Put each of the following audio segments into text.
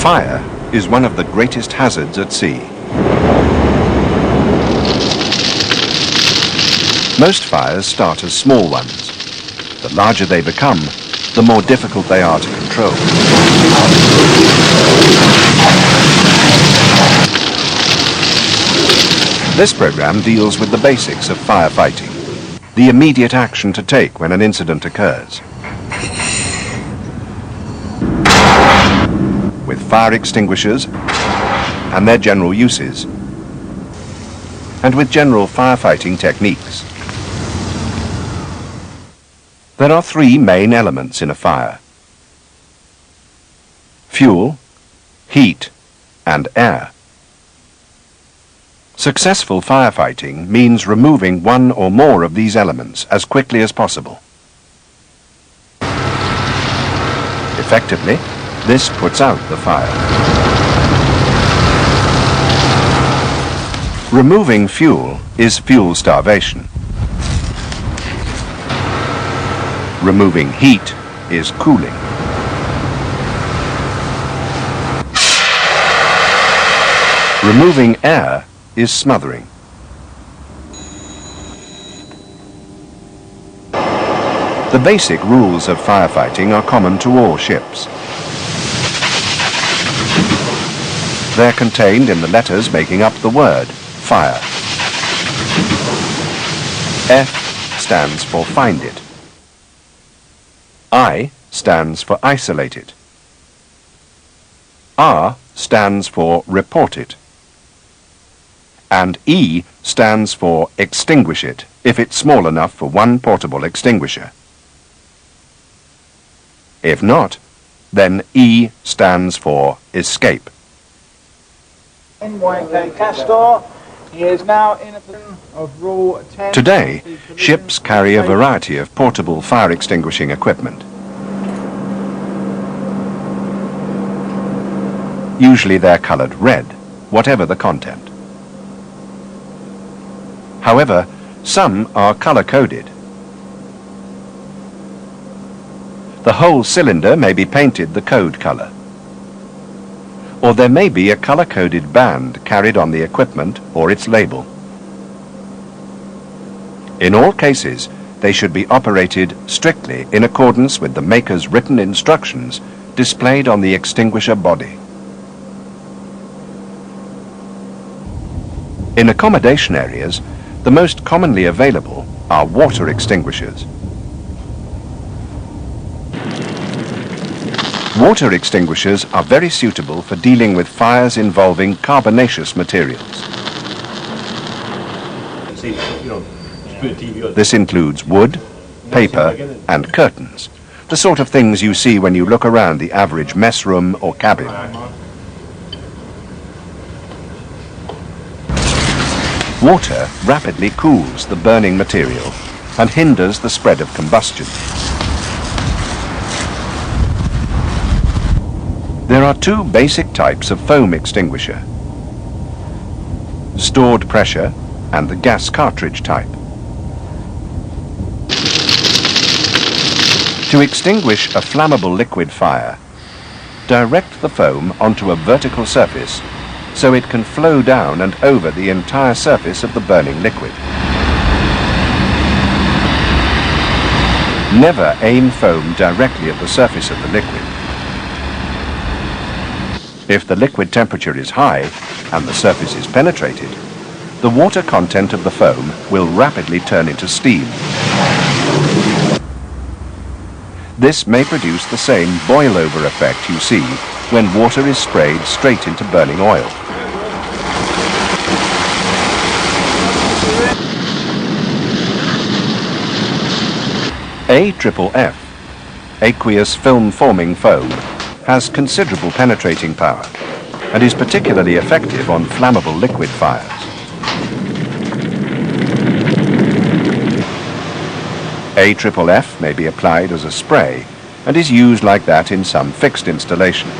Fire is one of the greatest hazards at sea. Most fires start as small ones. The larger they become, the more difficult they are to control. This program deals with the basics of firefighting, the immediate action to take when an incident occurs. With fire extinguishers and their general uses, and with general firefighting techniques. There are three main elements in a fire: fuel, heat, and air. Successful firefighting means removing one or more of these elements as quickly as possible. Effectively, this puts out the fire. Removing fuel is fuel starvation. Removing heat is cooling. Removing air is smothering. The basic rules of firefighting are common to all ships. They're contained in the letters making up the word fire. F stands for find it. I stands for isolate it. R stands for report it. And E stands for extinguish it, if it's small enough for one portable extinguisher. If not, then E stands for escape. He is now in a position of rule 10. Today, ships carry a variety of portable fire extinguishing equipment. Usually they're colored red, whatever the content. However, some are color-coded. The whole cylinder may be painted the code color. Or there may be a color-coded band carried on the equipment or its label. In all cases, they should be operated strictly in accordance with the maker's written instructions displayed on the extinguisher body. In accommodation areas, the most commonly available are water extinguishers. Water extinguishers are very suitable for dealing with fires involving carbonaceous materials. This includes wood, paper, and curtains, the sort of things you see when you look around the average mess room or cabin. Water rapidly cools the burning material and hinders the spread of combustion. There are two basic types of foam extinguisher: stored pressure and the gas cartridge type. To extinguish a flammable liquid fire, direct the foam onto a vertical surface so it can flow down and over the entire surface of the burning liquid. Never aim foam directly at the surface of the liquid. If the liquid temperature is high and the surface is penetrated, the water content of the foam will rapidly turn into steam. This may produce the same boil-over effect you see when water is sprayed straight into burning oil. AFFF, aqueous film-forming foam, has considerable penetrating power and is particularly effective on flammable liquid fires. AFFF may be applied as a spray and is used like that in some fixed installations.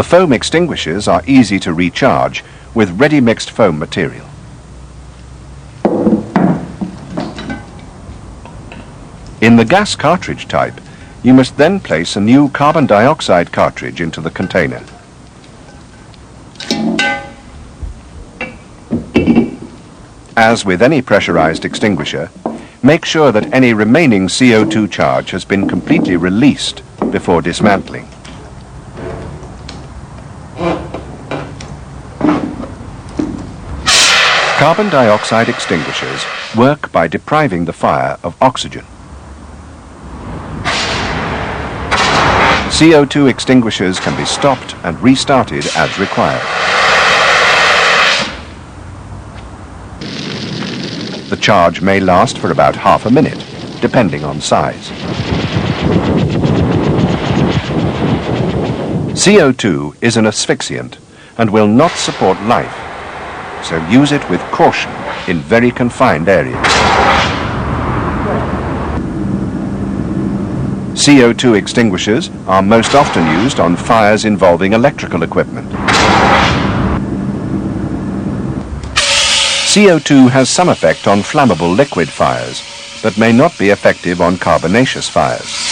The foam extinguishers are easy to recharge with ready mixed foam material. In the gas cartridge type, you must then place a new carbon dioxide cartridge into the container. As with any pressurized extinguisher, make sure that any remaining CO2 charge has been completely released before dismantling. Carbon dioxide extinguishers work by depriving the fire of oxygen. CO2 extinguishers can be stopped and restarted as required. The charge may last for about half a minute, depending on size. CO2 is an asphyxiant and will not support life, so use it with caution in very confined areas. CO2 extinguishers are most often used on fires involving electrical equipment. CO2 has some effect on flammable liquid fires, but may not be effective on carbonaceous fires.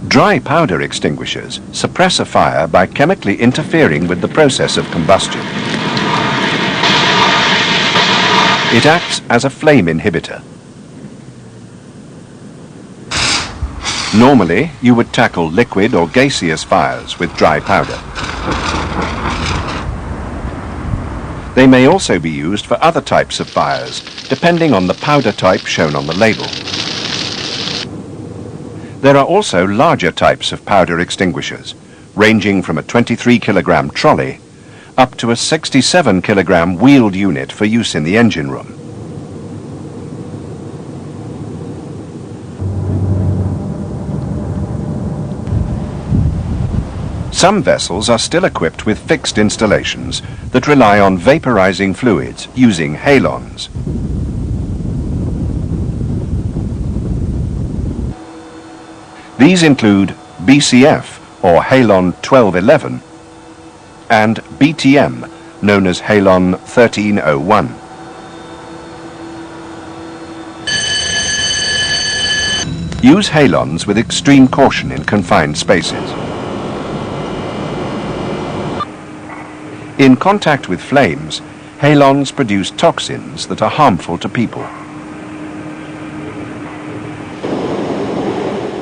Dry powder extinguishers suppress a fire by chemically interfering with the process of combustion. It acts as a flame inhibitor. Normally, you would tackle liquid or gaseous fires with dry powder. They may also be used for other types of fires, depending on the powder type shown on the label. There are also larger types of powder extinguishers, ranging from a 23 kilogram trolley up to a 67 kilogram wheeled unit for use in the engine room. Some vessels are still equipped with fixed installations that rely on vaporizing fluids using halons. These include BCF, or Halon 1211, and BTM, known as Halon 1301. Use halons with extreme caution in confined spaces. In contact with flames, halons produce toxins that are harmful to people.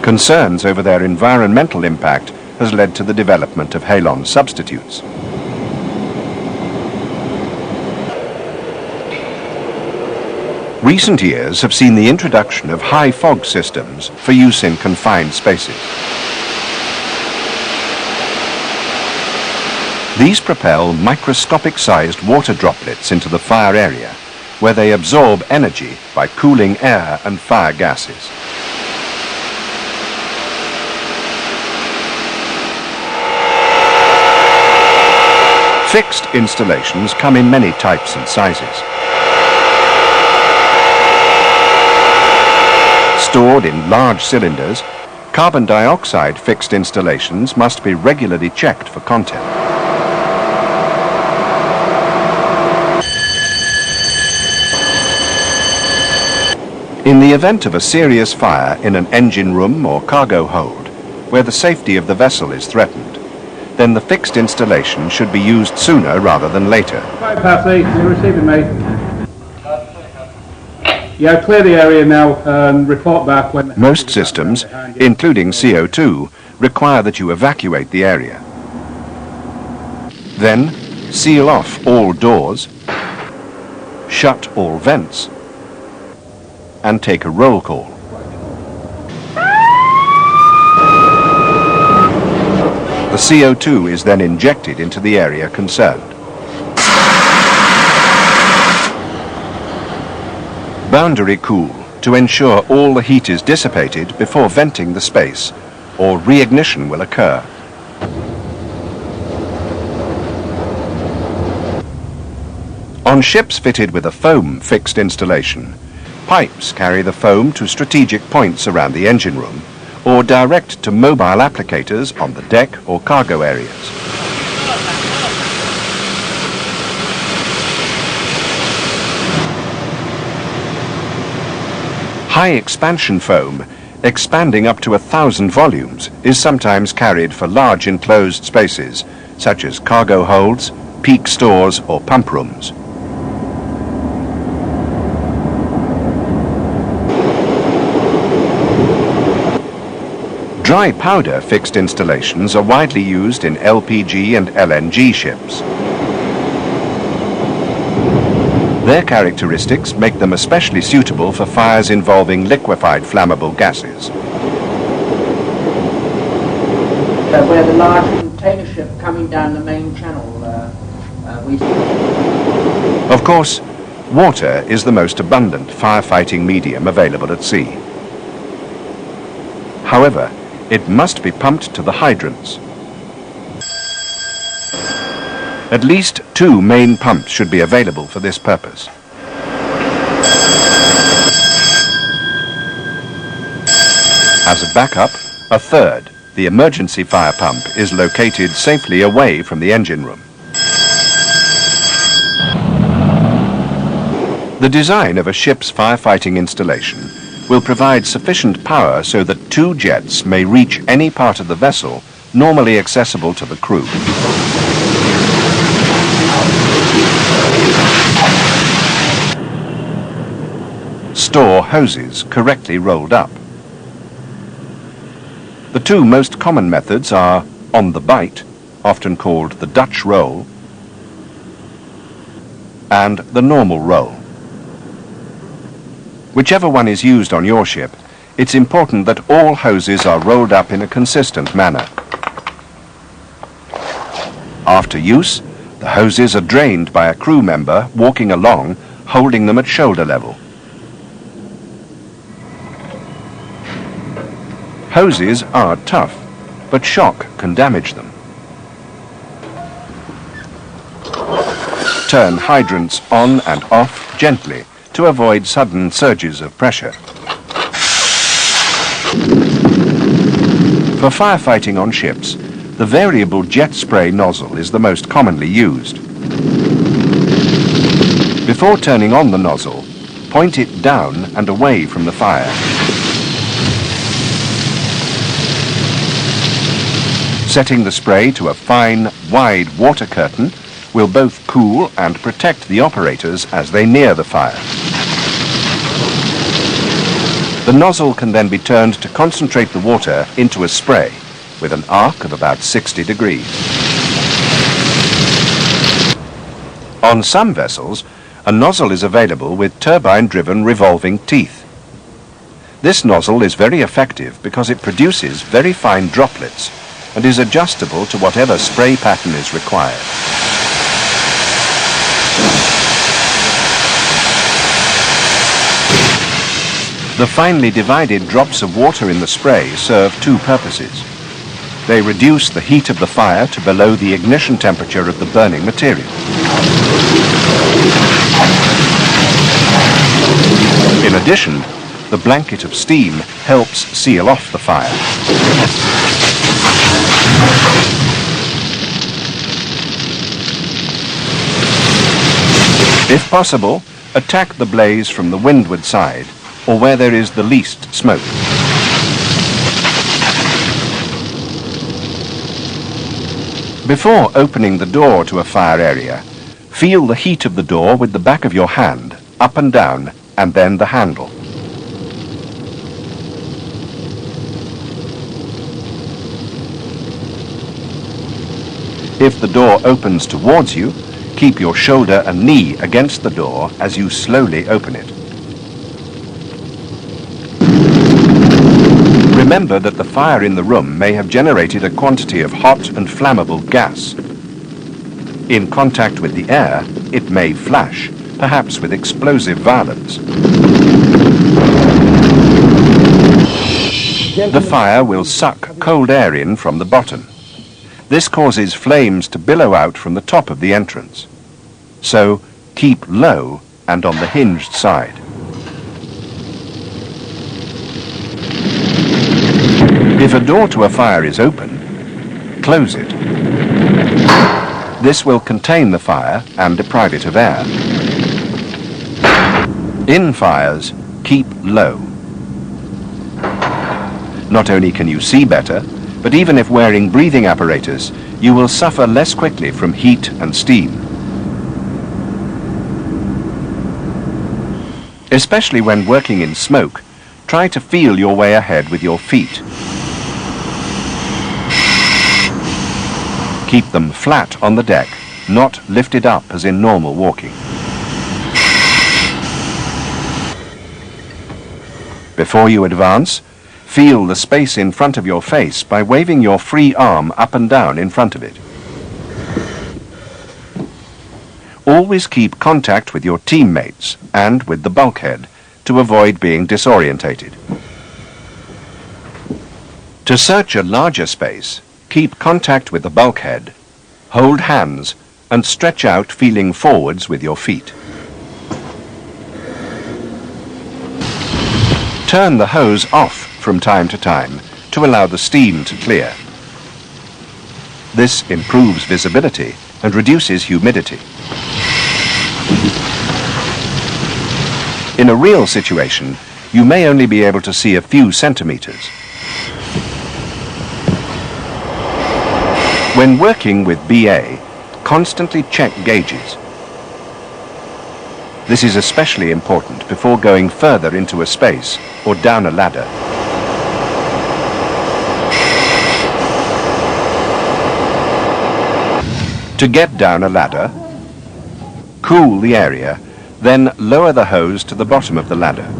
Concerns over their environmental impact has led to the development of halon substitutes. Recent years have seen the introduction of high fog systems for use in confined spaces. These propel microscopic-sized water droplets into the fire area, where they absorb energy by cooling air and fire gases. Fixed installations come in many types and sizes. Stored in large cylinders, carbon dioxide fixed installations must be regularly checked for content. In the event of a serious fire in an engine room or cargo hold, where the safety of the vessel is threatened, then the fixed installation should be used sooner rather than later. Right, Patty, you're receiving me. Yeah, clear the area now and report back when... Most systems, including CO2, require that you evacuate the area. Then, seal off all doors, shut all vents, and take a roll call. The CO2 is then injected into the area concerned. Boundary cool to ensure all the heat is dissipated before venting the space, or reignition will occur. On ships fitted with a foam fixed installation, pipes carry the foam to strategic points around the engine room or direct to mobile applicators on the deck or cargo areas. High expansion foam, expanding up to 1,000 volumes, is sometimes carried for large enclosed spaces, such as cargo holds, peak stores or pump rooms. Dry powder fixed installations are widely used in LPG and LNG ships. Their characteristics make them especially suitable for fires involving liquefied flammable gases. Where the large container ship coming down the main channel, Of course, water is the most abundant firefighting medium available at sea. However, it must be pumped to the hydrants. At least 2 main pumps should be available for this purpose. As a backup, a third, the emergency fire pump, is located safely away from the engine room. The design of a ship's firefighting installation will provide sufficient power so that 2 jets may reach any part of the vessel normally accessible to the crew. Store hoses correctly rolled up. The 2 most common methods are on the bight, often called the Dutch roll, and the normal roll. Whichever one is used on your ship, it's important that all hoses are rolled up in a consistent manner. After use, the hoses are drained by a crew member walking along, holding them at shoulder level. Hoses are tough, but shock can damage them. Turn hydrants on and off gently to avoid sudden surges of pressure. For firefighting on ships, the variable jet spray nozzle is the most commonly used. Before turning on the nozzle, point it down and away from the fire. Setting the spray to a fine, wide water curtain will both cool and protect the operators as they near the fire. The nozzle can then be turned to concentrate the water into a spray with an arc of about 60 degrees. On some vessels, a nozzle is available with turbine-driven revolving teeth. This nozzle is very effective because it produces very fine droplets and is adjustable to whatever spray pattern is required. The finely divided drops of water in the spray serve 2 purposes. They reduce the heat of the fire to below the ignition temperature of the burning material. In addition, the blanket of steam helps seal off the fire. If possible, attack the blaze from the windward side or where there is the least smoke. Before opening the door to a fire area, feel the heat of the door with the back of your hand, up and down, and then the handle. If the door opens towards you, keep your shoulder and knee against the door as you slowly open it. Remember that the fire in the room may have generated a quantity of hot and flammable gas. In contact with the air, it may flash, perhaps with explosive violence. The fire will suck cold air in from the bottom. This causes flames to billow out from the top of the entrance. So, keep low and on the hinged side. If a door to a fire is open, close it. This will contain the fire and deprive it of air. In fires, keep low. Not only can you see better, but even if wearing breathing apparatus, you will suffer less quickly from heat and steam. Especially when working in smoke, try to feel your way ahead with your feet. Keep them flat on the deck, not lifted up as in normal walking. Before you advance, feel the space in front of your face by waving your free arm up and down in front of it. Always keep contact with your teammates and with the bulkhead to avoid being disorientated. To search a larger space, keep contact with the bulkhead, hold hands, and stretch out feeling forwards with your feet. Turn the hose off from time to time to allow the steam to clear. This improves visibility and reduces humidity. In a real situation, you may only be able to see a few centimeters. When working with BA, constantly check gauges. This is especially important before going further into a space or down a ladder. To get down a ladder, cool the area, then lower the hose to the bottom of the ladder.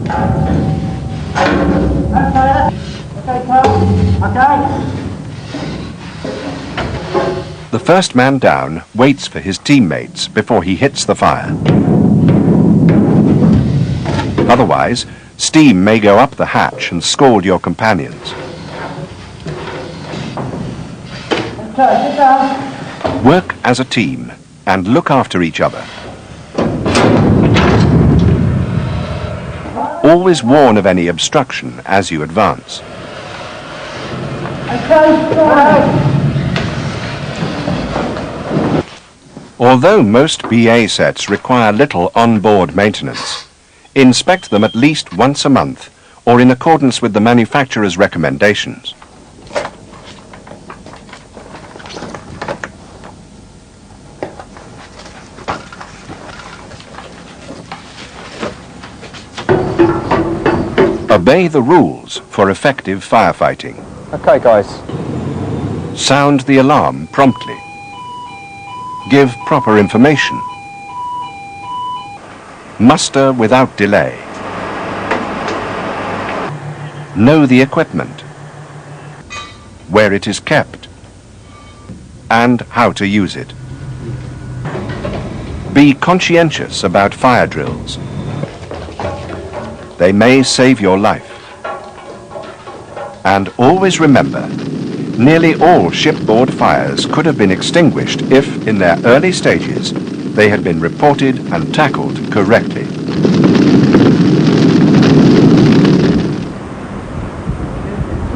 The first man down waits for his teammates before he hits the fire. Otherwise, steam may go up the hatch and scald your companions. Work as a team and look after each other. Always warn of any obstruction as you advance. Although most BA sets require little on-board maintenance, inspect them at least once a month or in accordance with the manufacturer's recommendations. Obey the rules for effective firefighting. Okay, guys. Sound the alarm promptly. Give proper information. Muster without delay. Know the equipment, where it is kept, and how to use it. Be conscientious about fire drills. They may save your life. And always remember, nearly all shipboard fires could have been extinguished if, in their early stages, they had been reported and tackled correctly.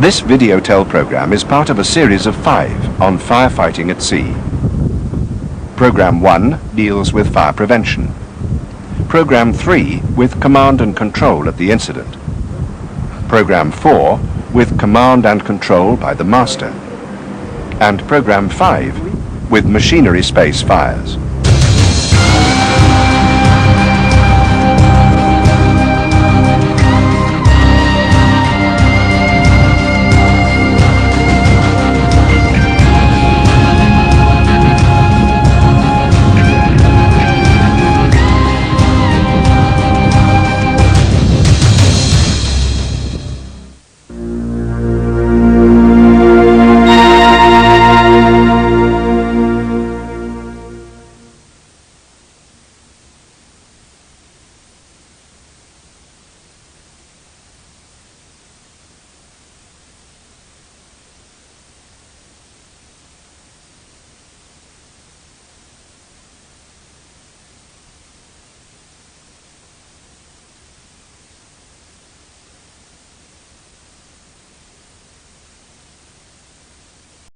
This Videotel program is part of a series of 5 on firefighting at sea. Program 1 deals with fire prevention. Program 3 with command and control at the incident. Program 4 with command and control by the master. And Program 5 with machinery space fires.